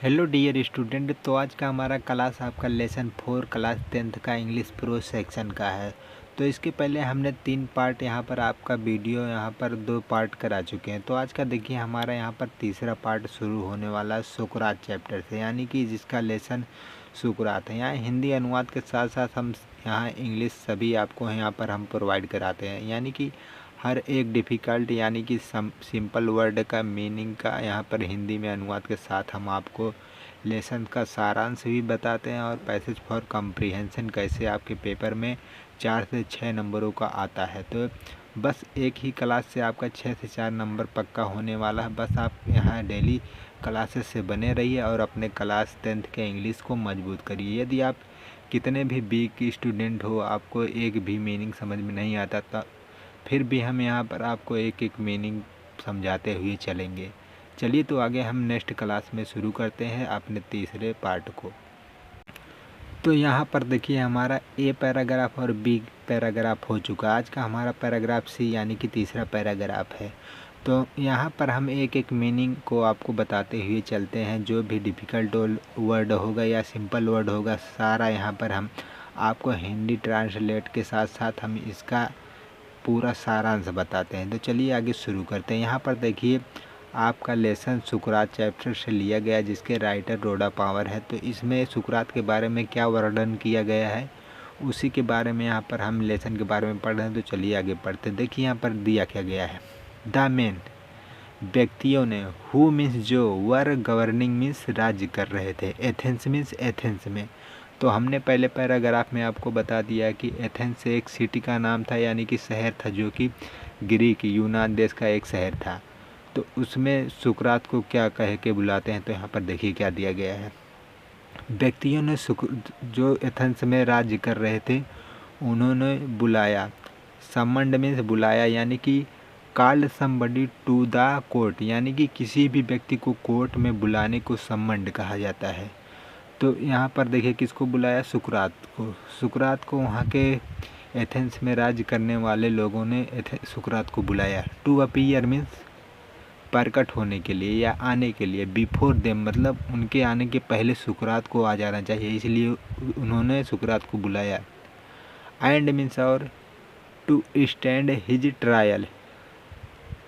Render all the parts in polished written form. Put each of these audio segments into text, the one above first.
Hello dear student. तो आज का हमारा क्लास आपका लेसन 4 क्लास 10th का इंग्लिश प्रो सेक्शन का है। तो इसके पहले हमने 3 पार्ट यहाँ पर आपका वीडियो यहाँ पर 2 पार्ट करा चुके हैं। तो आज का देखिए हमारा यहाँ पर तीसरा पार्ट शुरू होने वाला है सुकरात चैप्टर से, यानी कि जिसका लेसन सुकरात है। यहाँ हिंदी अनुवाद के साथ साथ हम यहाँ इंग्लिश सभी आपको यहाँ पर हम प्रोवाइड कराते हैं, यानी कि हर एक डिफ़िकल्ट यानी कि सिंपल वर्ड का मीनिंग का यहाँ पर हिंदी में अनुवाद के साथ हम आपको लेसन का सारांश भी बताते हैं और पैसेज फॉर कॉम्प्रिहेंशन कैसे आपके पेपर में 4 से 6 नंबरों का आता है। तो बस एक ही क्लास से आपका 6 से 4 नंबर पक्का होने वाला है। बस आप यहाँ डेली क्लासेस से बने रहिए और अपने क्लास 10th के इंग्लिश को मजबूत करिए। यदि आप कितने भी वीक स्टूडेंट हो, आपको एक भी मीनिंग समझ में नहीं आता तो फिर भी हम यहाँ पर आपको एक एक मीनिंग समझाते हुए चलेंगे। चलिए तो आगे हम नेक्स्ट क्लास में शुरू करते हैं अपने तीसरे पार्ट को। तो यहाँ पर देखिए हमारा ए पैराग्राफ और बी पैराग्राफ हो चुका। आज का हमारा पैराग्राफ सी यानी कि तीसरा पैराग्राफ है। तो यहाँ पर हम एक एक मीनिंग को आपको बताते हुए चलते हैं। जो भी डिफ़िकल्ट वर्ड होगा या सिंपल वर्ड होगा सारा यहाँ पर हम आपको हिंदी ट्रांसलेट के साथ साथ हम इसका पूरा सारांश बताते हैं। तो चलिए आगे शुरू करते हैं। यहाँ पर देखिए आपका लेसन सुकरात चैप्टर से लिया गया, जिसके राइटर रोडा पावर है। तो इसमें सुकरात के बारे में क्या वर्णन किया गया है उसी के बारे में यहाँ पर हम लेसन के बारे में पढ़ रहे हैं। तो चलिए आगे पढ़ते हैं। देखिए यहाँ पर दिया क्या गया है। द मेन व्यक्तियों ने, हु मीन्स जो, वर गवर्निंग मीन्स राज्य कर रहे थे, एथेंस मीन्स एथेंस में। तो हमने पहले पैराग्राफ में आपको बता दिया कि एथेंस एक सिटी का नाम था, यानी कि शहर था, जो कि ग्रीक यूनान देश का एक शहर था। तो उसमें सुकरात को क्या कह के बुलाते हैं, तो यहाँ पर देखिए क्या दिया गया है। व्यक्तियों ने जो एथेंस में राज्य कर रहे थे उन्होंने बुलाया, समंड मीन्स बुलाया, यानी कि called somebody to the court, यानी कि किसी भी व्यक्ति को कोर्ट में बुलाने को समंड कहा जाता है। तो यहाँ पर देखिए किसको बुलाया, सुकरात को। सुकरात को वहाँ के एथेंस में राज्य करने वाले लोगों ने सुकरात को बुलाया। टू अपीयर मीन्स प्रकट होने के लिए या आने के लिए, बिफोर देम मतलब उनके आने के पहले सुकरात को आ जाना चाहिए, इसलिए उन्होंने सुकरात को बुलाया। एंड मीन्स और to stand his trial.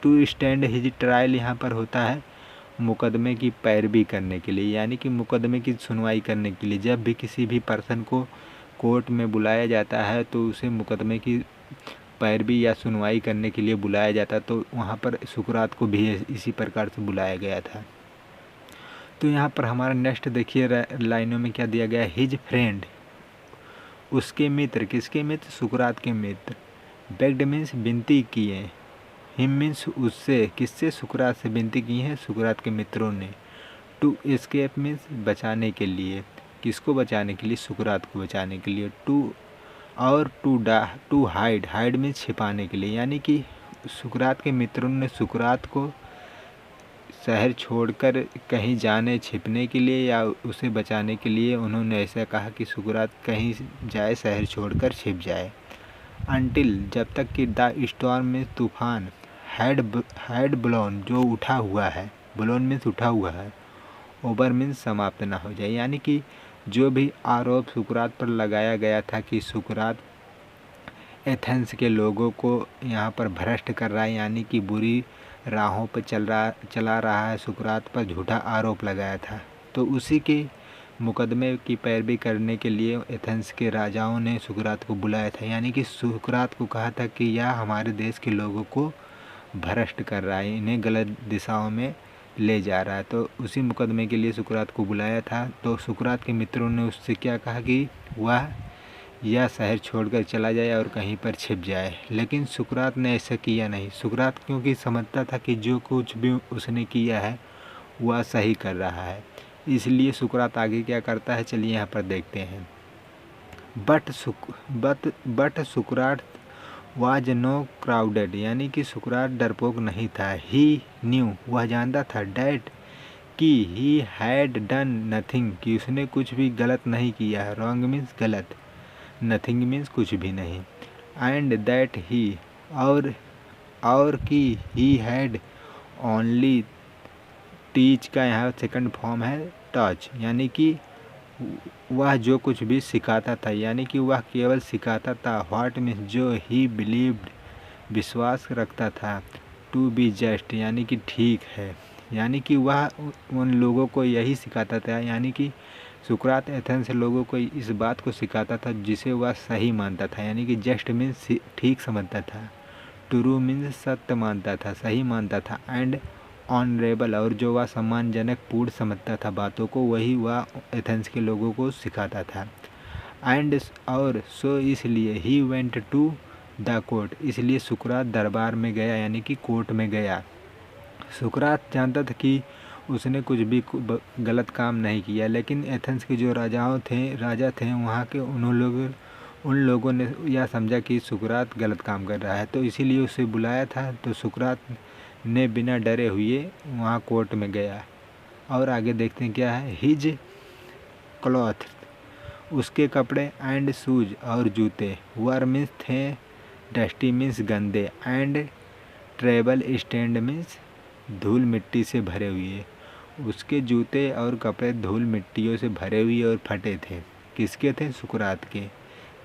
To stand his trial यहाँ पर होता है मुकदमे की पैरवी करने के लिए, यानी कि मुकदमे की सुनवाई करने के लिए। जब भी किसी भी पर्सन को कोर्ट में बुलाया जाता है तो उसे मुकदमे की पैरवी या सुनवाई करने के लिए बुलाया जाता है। तो वहाँ पर सुकरात को भी इसी प्रकार से बुलाया गया था। तो यहाँ पर हमारा नेक्स्ट देखिए लाइनों में क्या दिया गया है। हिज फ्रेंड, उसके मित्र, किसके मित्र, सुकरात के मित्र। बेग्ड मीन्स विनती किए, हिम मीन्स उससे, किससे, सुकरात से विनती की है सुकरात के मित्रों ने। टू एस्केप मीन्स बचाने के लिए, किसको बचाने के लिए, सुकरात को बचाने के लिए। टू हाइड, हाइड मीन्स छिपाने के लिए, यानी कि सुकरात के मित्रों ने सुकरात को शहर छोड़कर कहीं जाने छिपने के लिए या उसे बचाने के लिए उन्होंने ऐसा कहा कि सुकरात कहीं जाए, शहर छोड़कर छिप जाए। अनटिल, जब तक कि द स्टॉर्म में तूफान, हैड ब्लोन, जो उठा हुआ है, ब्लोन मीन्स उठा हुआ है, ओवर मीन्स समाप्त ना हो जाए, यानी कि जो भी आरोप सुकरात पर लगाया गया था कि सुकरात एथेंस के लोगों को यहाँ पर भ्रष्ट कर रहा है, यानी कि बुरी राहों पर चला रहा है, सुकरात पर झूठा आरोप लगाया था। तो उसी के मुकदमे की पैरवी करने के लिए एथेंस के राजाओं ने सुकरात को बुलाया था, यानी कि सुकरात को कहा था कि यह हमारे देश के लोगों को भ्रष्ट कर रहा है, इन्हें गलत दिशाओं में ले जा रहा है। तो उसी मुकदमे के लिए सुकरात को बुलाया था। तो सुकरात के मित्रों ने उससे क्या कहा कि वह यह शहर छोड़कर चला जाए और कहीं पर छिप जाए, लेकिन सुकरात ने ऐसा किया नहीं। सुकरात क्योंकि समझता था कि जो कुछ भी उसने किया है वह सही कर रहा है, इसलिए सुकरात आगे क्या करता है, चलिए यहाँ पर देखते हैं। But Sukrat was no crowded, यानी कि सुकरात डरपोक नहीं था। ही न्यू, वह जानता था, डैट कि ही हैड डन नथिंग, कि उसने कुछ भी गलत नहीं किया है। रॉन्ग मीन्स गलत, नथिंग मीन्स कुछ भी नहीं। एंड दैट ही, और कि ही हैड ओनली टीच का यहाँ सेकंड फॉर्म है टॉच, यानी कि वह जो कुछ भी सिखाता था, यानी कि वह केवल सिखाता था। व्हाट मीन्स जो ही बिलीव्ड विश्वास रखता था। टू बी जस्ट यानी कि ठीक है, यानी कि वह उन लोगों को यही सिखाता था, यानी कि सुकरात एथेंस लोगों को इस बात को सिखाता था जिसे वह सही मानता था, यानी कि जस्ट मीन्स ठीक समझता था। ट्रू मीन्स सत्य मानता था, सही मानता था। एंड ऑनरेबल और जो वह सम्मानजनक पूर्ण समझता था बातों को, वही वह एथेंस के लोगों को सिखाता था। एंड और सो इसलिए ही वेंट टू द कोर्ट, इसलिए सुकरात दरबार में गया, यानी कि कोर्ट में गया। सुकरात जानता था कि उसने कुछ भी गलत काम नहीं किया, लेकिन एथेंस के जो राजा थे वहाँ के उन लोगों ने यह समझा कि सुकरात गलत काम कर रहा है, तो इसीलिए उसे बुलाया था। तो सुकरात ने बिना डरे हुए वहाँ कोर्ट में गया। और आगे देखते हैं क्या है। हिज क्लॉथ, उसके कपड़े। एंड शूज और जूते। वर मीन्स थे, डस्टी मीन्स गंदे। एंड ट्रेबल स्टैंड मीन्स धूल मिट्टी से भरे हुए। उसके जूते और कपड़े धूल मिट्टियों से भरे हुए और फटे थे। किसके थे? सुकरात के,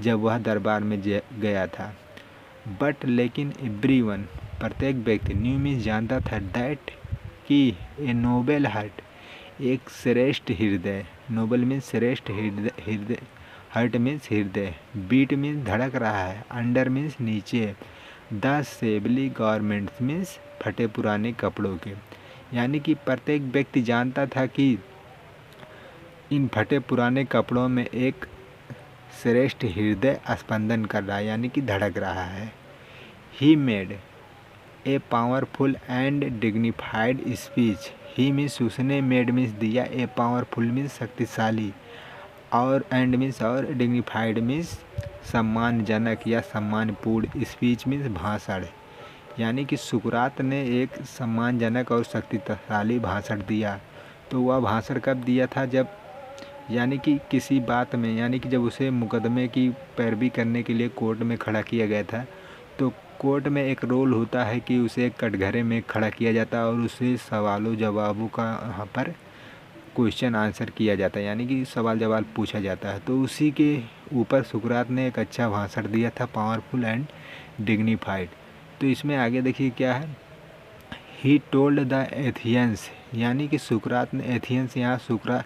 जब वह दरबार में गया था। बट लेकिन एवरीवन, प्रत्येक व्यक्ति, न्यू मीन्स जानता था, दैट कि ए नोबल हार्ट, एक श्रेष्ठ हृदय। नोबल मीन्स श्रेष्ठ हृदय, हार्ट मीन्स हृदय। बीट मीन्स धड़क रहा है। अंडर मीन्स नीचे। द सेबली गारमेंट्स मीन्स फटे पुराने कपड़ों के, यानी कि प्रत्येक व्यक्ति जानता था कि इन फटे पुराने कपड़ों में एक श्रेष्ठ हृदय स्पंदन कर रहा है, यानी कि धड़क रहा है। He made a powerful and dignified speech. He means उसने, मेड मीन्स दिया, ए पावरफुल मीन्स शक्तिशाली, और एंड मीन्स और, डिग्निफाइड मीन्स सम्मानजनक या सम्मानपूर्ण, स्पीच मीन्स भाषण, यानी कि सुकरात ने एक सम्मानजनक और शक्तिशाली भाषण दिया। तो वह भाषण कब दिया था? जब, यानी कि किसी बात में, यानी कि जब उसे मुकदमे की पैरवी करने के लिए कोर्ट में खड़ा किया गया था। तो कोर्ट में एक रोल होता है कि उसे कटघरे में खड़ा किया जाता है और उसे सवालों जवाबों का यहाँ पर क्वेश्चन आंसर किया जाता है, यानी कि सवाल जवाब पूछा जाता है। तो उसी के ऊपर सुकरात ने एक अच्छा भाषण दिया था, पावरफुल एंड डिग्निफाइड। तो इसमें आगे देखिए क्या है। ही टोल्ड द एथियंस, यानी कि सुकरात ने एथियंस, यहाँ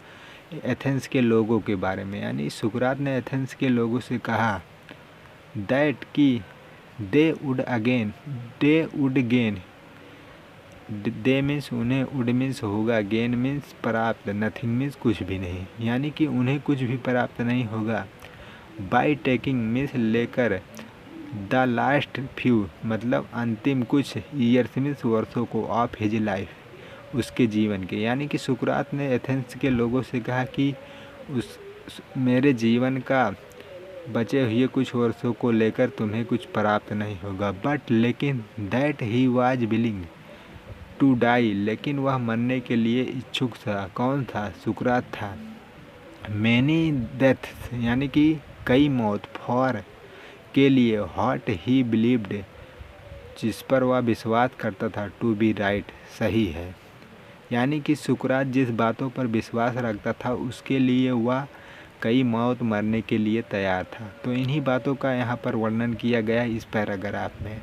एथेंस के लोगों के बारे में, यानी सुकरात ने एथेंस के लोगों से कहा, दैट कि they would gain, they means उन्हें, वुड मीन्स होगा, गेन मीन्स प्राप्त, नथिंग मीन्स कुछ भी नहीं, यानी कि उन्हें कुछ भी प्राप्त नहीं होगा। बाई टेकिंग मीन्स लेकर, द लास्ट फ्यू मतलब अंतिम कुछ, ईयर्स मीन्स वर्षों को, ऑफ हिज लाइफ उसके जीवन के, यानी कि सुकरात ने एथेंस के लोगों से कहा कि मेरे जीवन का बचे हुए कुछ वर्षों को लेकर तुम्हें कुछ प्राप्त नहीं होगा। बट लेकिन, that he was willing to die, लेकिन वह मरने के लिए इच्छुक था। कौन था? सुकरात था। मैनी डेथ्स, यानी कि कई मौत, फॉर के लिए, व्हाट ही बिलीव्ड जिस पर वह विश्वास करता था, टू बी राइट सही है, यानी कि सुकरात जिस बातों पर विश्वास रखता था उसके लिए वह कई मौत मरने के लिए तैयार था। तो इन्हीं बातों का यहाँ पर वर्णन किया गया इस पैराग्राफ में।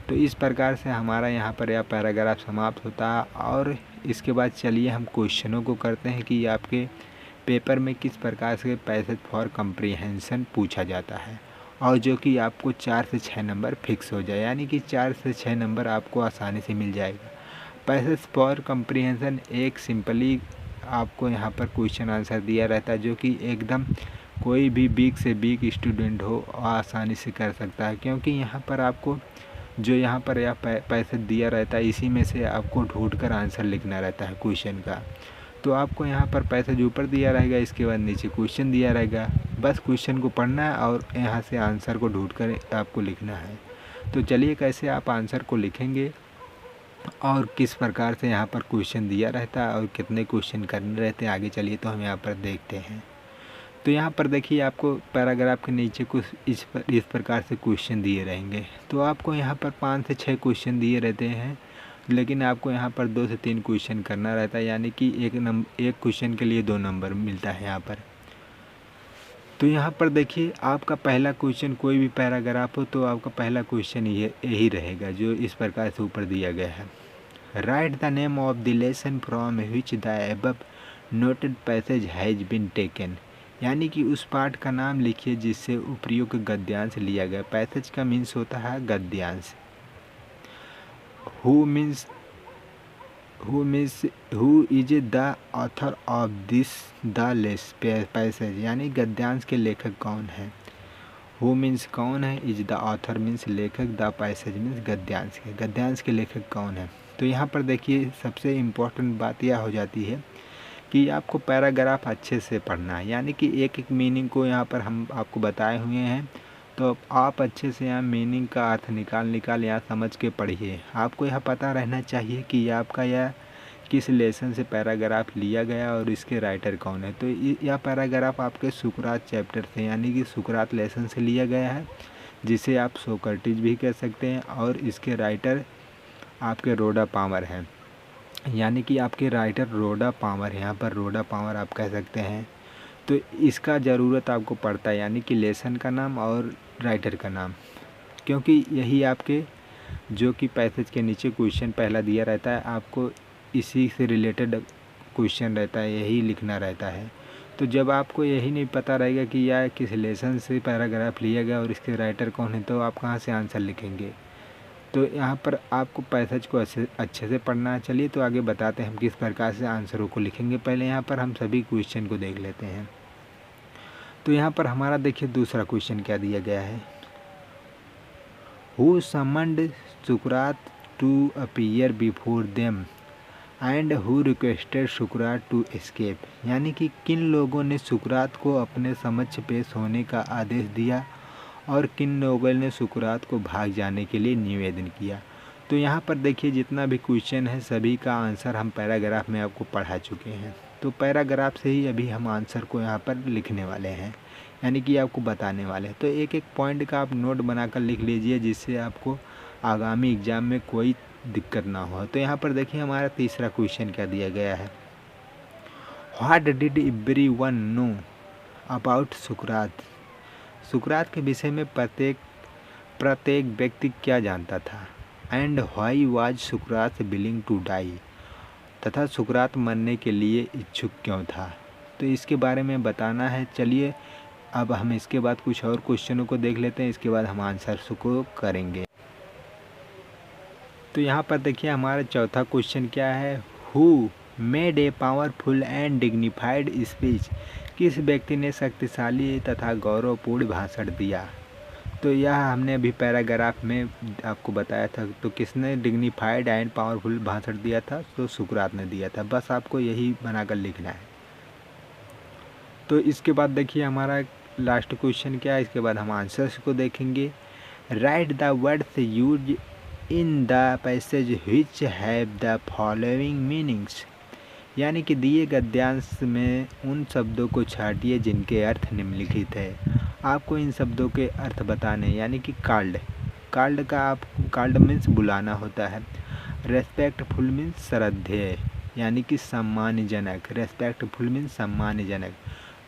तो इस प्रकार से हमारा यहाँ पर यह पैराग्राफ समाप्त होता है। और इसके बाद चलिए हम क्वेश्चनों को करते हैं कि आपके पेपर में किस प्रकार से पैसेज फॉर कम्प्रीहेंशन पूछा जाता है, और जो कि आपको 4 से 6 नंबर फिक्स हो जाए, यानी कि 4 से 6 नंबर आपको आसानी से मिल जाएगा। पैसेज फॉर कम्प्रीहेंशन एक सिंपली आपको यहाँ पर क्वेश्चन आंसर दिया रहता है, जो कि एकदम कोई भी वीक से वीक स्टूडेंट हो आसानी से कर सकता है, क्योंकि यहाँ पर आपको जो यहाँ पर यह पैसेज दिया रहता है इसी में से आपको ढूंढकर आंसर लिखना रहता है क्वेश्चन का। तो आपको यहाँ पर पैसेज ऊपर दिया रहेगा, इसके बाद नीचे क्वेश्चन दिया रहेगा, बस क्वेश्चन को पढ़ना है और यहाँ से आंसर को ढूंढकर आपको लिखना है। तो चलिए कैसे आप आंसर को लिखेंगे और किस प्रकार से यहाँ पर क्वेश्चन दिया रहता है और कितने क्वेश्चन करने रहते हैं, आगे चलिए तो हम यहाँ पर देखते हैं। तो यहाँ पर देखिए आपको पैराग्राफ के नीचे कुछ इस प्रकार से क्वेश्चन दिए रहेंगे। तो आपको यहाँ पर 5 से 6 क्वेश्चन दिए रहते हैं, लेकिन आपको यहाँ पर 2 से 3 क्वेश्चन करना रहता है, यानी कि एक क्वेश्चन के लिए 2 नंबर मिलता है यहाँ पर। तो यहाँ पर देखिए आपका पहला क्वेश्चन, कोई भी पैराग्राफ हो तो आपका पहला क्वेश्चन यही रहेगा जो इस प्रकार से ऊपर दिया गया है। Write the name of the lesson from which the above noted passage has been taken, यानी कि उस पाठ का नाम लिखिए जिससे उपयुक्त गद्यांश लिया गया। पैसेज का मीन्स होता है गद्यांश। Who is the author of this the less passage, यानी गद्यांश के लेखक कौन है। हु मीन्स कौन है, इज द ऑथर मीन्स लेखक, द पैसेज मीन्स गद्यांश के लेखक कौन है। तो यहाँ पर देखिए सबसे इम्पोर्टेंट बात यह हो जाती है कि आपको पैराग्राफ अच्छे से पढ़ना है, यानी कि एक एक मीनिंग को यहाँ पर हम आपको बताए हुए हैं, तो आप अच्छे से यहाँ मीनिंग का अर्थ निकाल यहाँ समझ के पढ़िए। आपको यह पता रहना चाहिए कि आपका यह किस लेसन से पैराग्राफ लिया गया और इसके राइटर कौन है। तो यह पैराग्राफ आपके सुकरात चैप्टर से, यानी कि सुकरात लेसन से लिया गया है, जिसे आप सोक्रेटिस भी कह सकते हैं, और इसके राइटर आपके रोडा पामर हैं, यानी कि आपके राइटर रोडा पामर, यहाँ पर रोडा पामर आप कह सकते हैं। तो इसका ज़रूरत आपको पड़ता है, यानी कि लेसन का नाम और राइटर का नाम, क्योंकि यही आपके जो कि पैसेज के नीचे क्वेश्चन पहला दिया रहता है, आपको इसी से रिलेटेड क्वेश्चन रहता है, यही लिखना रहता है। तो जब आपको यही नहीं पता रहेगा कि यह किस लेसन से पैराग्राफ लिया गया और इसके राइटर कौन है, तो आप कहाँ से आंसर लिखेंगे। तो यहाँ पर आपको पैसेज को अच्छे से पढ़ना है। चलिए तो आगे बताते हैं हम किस प्रकार से आंसरों को लिखेंगे। पहले यहाँ पर हम सभी क्वेश्चन को देख लेते हैं। तो यहाँ पर हमारा देखिए दूसरा क्वेश्चन क्या दिया गया है। हु समन्ड सुकरात to appear before them and who requested सुकरात टू एस्केप, यानी कि किन लोगों ने सुकरात को अपने समक्ष पेश होने का आदेश दिया और किन लोगों ने सुकरात को भाग जाने के लिए निवेदन किया। तो यहाँ पर देखिए जितना भी क्वेश्चन है सभी का आंसर हम पैराग्राफ में आपको पढ़ा चुके हैं। तो पैराग्राफ से ही अभी हम आंसर को यहाँ पर लिखने वाले हैं, यानी कि आपको बताने वाले हैं। तो एक एक पॉइंट का आप नोट बनाकर लिख लीजिए, जिससे आपको आगामी एग्ज़ाम में कोई दिक्कत ना हो। तो यहाँ पर देखिए हमारा तीसरा क्वेश्चन क्या दिया गया है। What did everyone know about सुकरात, सुकरात के विषय में प्रत्येक व्यक्ति क्या जानता था। And why was Sukrat willing to die, तथा सुकरात मरने के लिए इच्छुक क्यों था। तो इसके बारे में बताना है। चलिए अब हम इसके बाद कुछ और क्वेश्चनों को देख लेते हैं, इसके बाद हम आंसर को करेंगे। तो यहाँ पर देखिए हमारा चौथा क्वेश्चन क्या है। Who made a powerful and dignified speech, किस व्यक्ति ने शक्तिशाली तथा गौरवपूर्ण भाषण दिया। तो यह हमने अभी पैराग्राफ में आपको बताया था। तो किसने डिग्निफाइड एंड पावरफुल भाषण दिया था, तो सुकरात ने दिया था। बस आपको यही बनाकर लिखना है। तो इसके बाद देखिए हमारा लास्ट क्वेश्चन क्या है, इसके बाद हम आंसर्स को देखेंगे। Right the words use in the passage which have the following meanings, यानी कि दिए गद्यांश में उन शब्दों को छाटिए जिनके अर्थ निम्नलिखित है। आपको इन शब्दों के अर्थ बताने, यानी कि काल्ड मीन्स बुलाना होता है। रेस्पेक्टफुल मीन्स श्रद्धेय, यानी कि सम्मानजनक। रेस्पेक्टफुल मीन्स सम्मानजनक।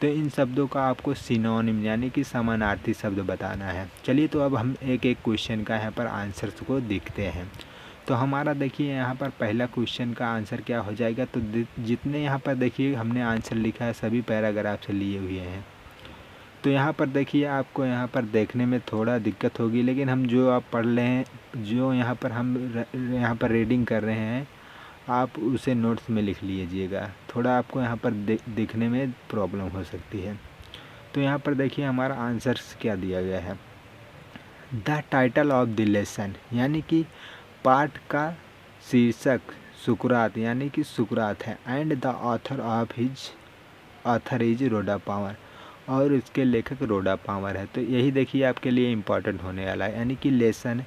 तो इन शब्दों का आपको सिनोनिम यानी कि समानार्थी शब्द बताना है। चलिए तो अब हम एक एक क्वेश्चन का यहाँ पर आंसर्स को देखते हैं। तो हमारा देखिए यहाँ पर पहला क्वेश्चन का आंसर क्या हो जाएगा। तो जितने यहाँ पर देखिए हमने आंसर लिखा है सभी पैराग्राफ से लिए हुए हैं। तो यहाँ पर देखिए आपको यहाँ पर देखने में थोड़ा दिक्कत होगी, लेकिन हम जो आप पढ़ रहे हैं, जो यहाँ पर हम यहाँ पर रीडिंग कर रहे हैं, आप उसे नोट्स में लिख लीजिएगा। थोड़ा आपको यहाँ पर देखने में प्रॉब्लम हो सकती है। तो यहाँ पर देखिए हमारा आंसर्स क्या दिया गया है। The title of the lesson, यानी कि पाठ का शीर्षक सुकरात यानी कि सुकरात है। And the author is Rhoda Palmer, और इसके लेखक रोडा पामर है। तो यही देखिए आपके लिए इम्पॉर्टेंट होने वाला है, यानी कि लेसन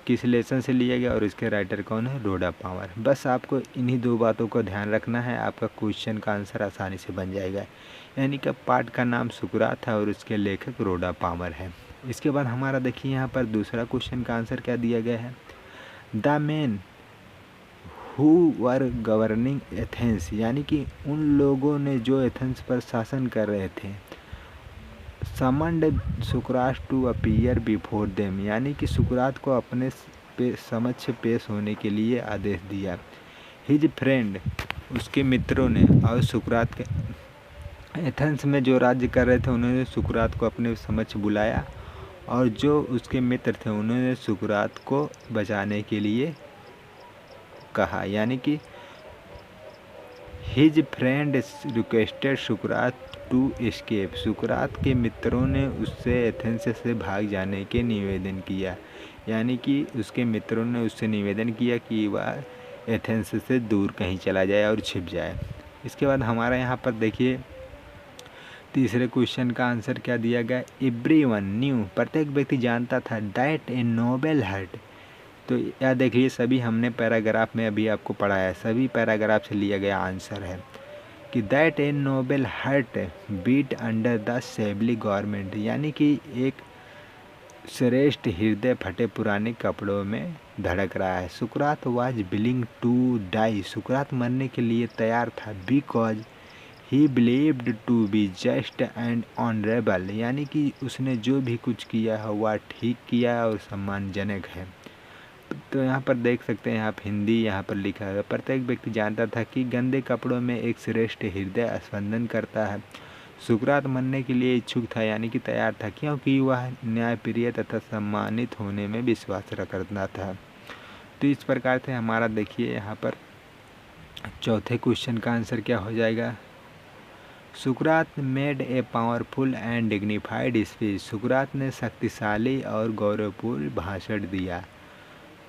किस लेसन से लिया गया और इसके राइटर कौन है, रोडा पामर। बस आपको इन्हीं दो बातों को ध्यान रखना है, आपका क्वेश्चन का आंसर आसानी से बन जाएगा। यानी कि पाठ का नाम सुकरात है और उसके लेखक रोडा पामर है। इसके बाद हमारा देखिए यहाँ पर दूसरा क्वेश्चन का आंसर क्या दिया गया है। The man who were governing Athens, यानी कि उन लोगों ने जो एथेंस पर शासन कर रहे थे। समन्ड सुकरात टू अपीयर बिफोर देम, यानी कि सुकरात को अपने समक्ष पेश होने के लिए आदेश दिया। हिज फ्रेंड, उसके मित्रों ने, और सुकरात के एथेंस में जो राज्य कर रहे थे उन्होंने सुकरात को अपने समक्ष बुलाया, और जो उसके मित्र थे उन्होंने सुकरात को बचाने के लिए कहा, यानी कि हिज फ्रेंड रिक्वेस्टेड सुकरात टू एस्केप, सुकरात के मित्रों ने उससे एथेंस से भाग जाने के निवेदन किया, यानी कि उसके मित्रों ने उससे निवेदन किया कि वह एथेंस से दूर कहीं चला जाए और छिप जाए। इसके बाद हमारा यहाँ पर देखिए तीसरे क्वेश्चन का आंसर क्या दिया गया, एवरीवन न्यू, प्रत्येक व्यक्ति जानता था, दैट ए नोबल हार्ट। तो यह देखिए सभी हमने पैराग्राफ में अभी आपको पढ़ाया, सभी पैराग्राफ से लिया गया आंसर है कि that a noble heart beat under the sable government, यानी कि एक श्रेष्ठ हृदय फटे पुराने कपड़ों में धड़क रहा है। सुकरात वाज विलिंग टू डाई, सुकरात मरने के लिए तैयार था, because he believed to be just and honourable, यानी कि उसने जो भी कुछ किया है वह ठीक किया है और सम्मानजनक है। तो यहाँ पर देख सकते हैं आप हिंदी यहाँ पर लिखा है, प्रत्येक व्यक्ति जानता था कि गंदे कपड़ों में एक श्रेष्ठ हृदय स्पंदन करता है। सुकरात मरने के लिए इच्छुक था, यानी कि तैयार था, क्योंकि वह न्यायप्रिय तथा सम्मानित होने में विश्वास रखता था। तो इस प्रकार से हमारा देखिए यहाँ पर चौथे क्वेश्चन का आंसर क्या हो जाएगा, सुकरात made a powerful and dignified speech, सुकरात ने शक्तिशाली और गौरवपूर्ण भाषण दिया।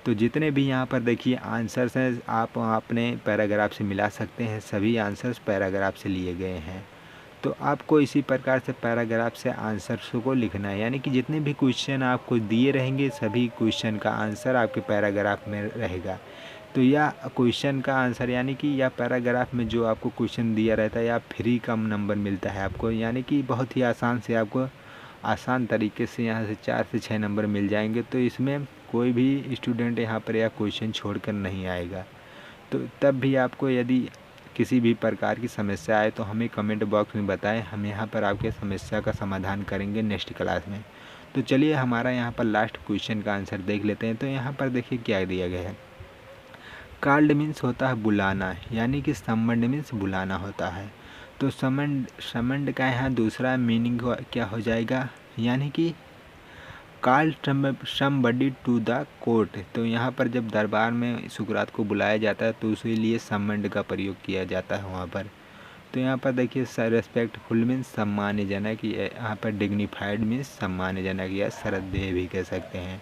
तो जितने भी यहाँ पर देखिए आंसर्स हैं आप अपने पैराग्राफ से मिला सकते हैं, सभी आंसर्स पैराग्राफ से लिए गए हैं। तो आपको इसी प्रकार से पैराग्राफ से आंसर्स को लिखना है, यानी कि जितने भी क्वेश्चन आपको दिए रहेंगे सभी क्वेश्चन का आंसर आपके पैराग्राफ में रहेगा। तो यह क्वेश्चन का आंसर यानी कि यह पैराग्राफ में जो आपको क्वेश्चन दिया रहता है या फ्री कम नंबर मिलता है आपको, यानी कि बहुत ही आसान से आपको आसान तरीके से यहाँ से 4 से 6 नंबर मिल जाएंगे। तो इसमें कोई भी स्टूडेंट यहाँ पर यह क्वेश्चन छोड़कर नहीं आएगा। तो तब भी आपको यदि किसी भी प्रकार की समस्या आए तो हमें कमेंट बॉक्स में बताएं, हम यहाँ पर आपके समस्या का समाधान करेंगे नेक्स्ट क्लास में। तो चलिए हमारा यहाँ पर लास्ट क्वेश्चन का आंसर देख लेते हैं। तो यहाँ पर देखिए क्या दिया गया है, कॉल्ड मीन्स होता है बुलाना, यानी कि समन्ड मीन्स बुलाना होता है। तो समन्ड का यहाँ दूसरा मीनिंग क्या हो जाएगा, यानी कि called somebody to the court. तो यहाँ पर जब दरबार में सुकरात को बुलाया जाता है तो उसी लिए समन्ड का प्रयोग किया जाता है वहाँ पर। तो यहाँ पर देखिए रेस्पेक्टफुल मीन्स सम्मानजनक, यहाँ पर डिग्निफाइड मीन्स सम्मानजनक या श्रद्धेय भी कह सकते हैं।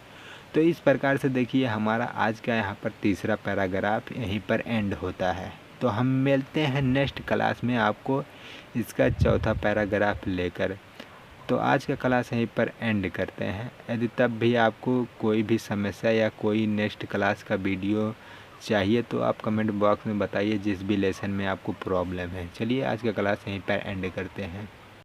तो इस प्रकार से देखिए हमारा आज का यहाँ पर तीसरा पैराग्राफ यहीं पर एंड होता है। तो हम मिलते हैं नेक्स्ट क्लास में आपको इसका चौथा पैराग्राफ लेकर। तो आज का क्लास यहीं पर एंड करते हैं। यदि तब भी आपको कोई भी समस्या या कोई नेक्स्ट क्लास का वीडियो चाहिए तो आप कमेंट बॉक्स में बताइए जिस भी लेसन में आपको प्रॉब्लम है। चलिए आज का क्लास यहीं पर एंड करते हैं।